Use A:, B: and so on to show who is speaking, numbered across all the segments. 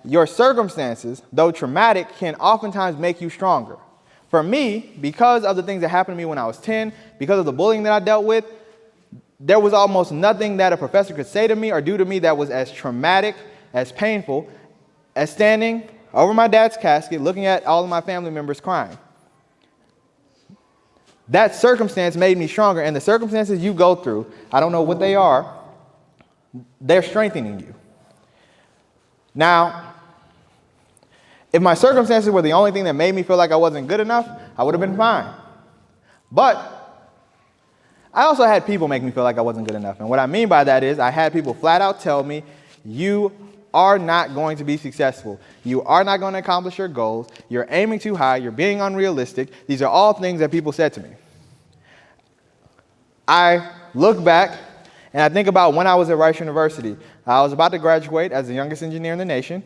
A: your circumstances, though traumatic, can oftentimes make you stronger. For me, because of the things that happened to me when I was 10, because of the bullying that I dealt with, there was almost nothing that a professor could say to me or do to me that was as traumatic, as painful, as standing over my dad's casket, looking at all of my family members crying. That circumstance made me stronger, and the circumstances you go through, I don't know what they are, they're strengthening you. Now, if my circumstances were the only thing that made me feel like I wasn't good enough, I would have been fine. But I also had people make me feel like I wasn't good enough. And what I mean by that is I had people flat out tell me, you are not going to be successful. You are not going to accomplish your goals. You're aiming too high. You're being unrealistic. These are all things that people said to me. I look back and I think about when I was at Rice University. I was about to graduate as the youngest engineer in the nation.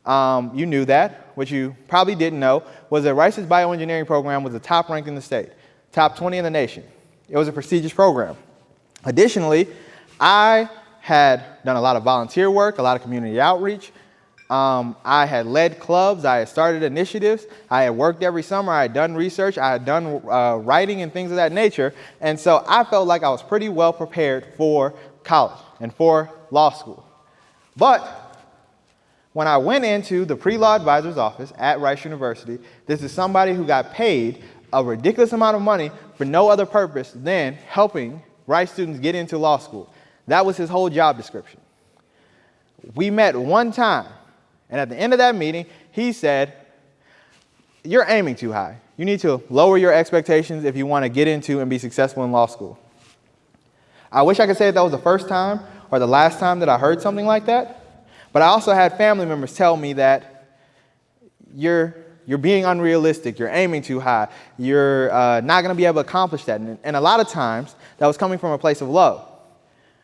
A: You knew that. What you probably didn't know was that Rice's bioengineering program was the top ranked in the state, top 20 in the nation. It was a prestigious program. Additionally, I had done a lot of volunteer work, a lot of community outreach. I had led clubs, I had started initiatives, I had worked every summer, I had done research, I had done writing and things of that nature. And so I felt like I was pretty well prepared for college and for law school. But when I went into the pre-law advisor's office at Rice University, this is somebody who got paid a ridiculous amount of money for no other purpose than helping Rice students get into law school. That was his whole job description. We met one time, and at the end of that meeting, he said, you're aiming too high. You need to lower your expectations if you want to get into and be successful in law school. I wish I could say that was the first time or the last time that I heard something like that, but I also had family members tell me that you're being unrealistic, you're aiming too high, you're not going to be able to accomplish that. And a lot of times, that was coming from a place of love.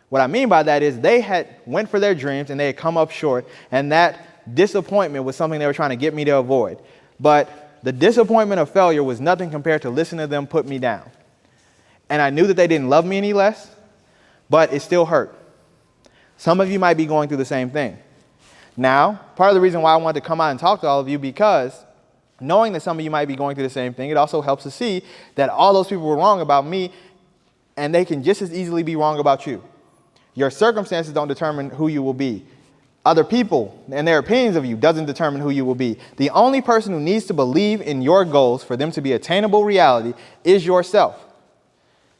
A: What I mean by that is they had went for their dreams and they had come up short, and that disappointment was something they were trying to get me to avoid. But the disappointment of failure was nothing compared to listening to them put me down. And I knew that they didn't love me any less, but it still hurt. Some of you might be going through the same thing. Now, part of the reason why I wanted to come out and talk to all of you, because knowing that some of you might be going through the same thing, it also helps to see that all those people were wrong about me, and they can just as easily be wrong about you. Your circumstances don't determine who you will be. Other people and their opinions of you doesn't determine who you will be. The only person who needs to believe in your goals for them to be attainable reality is yourself.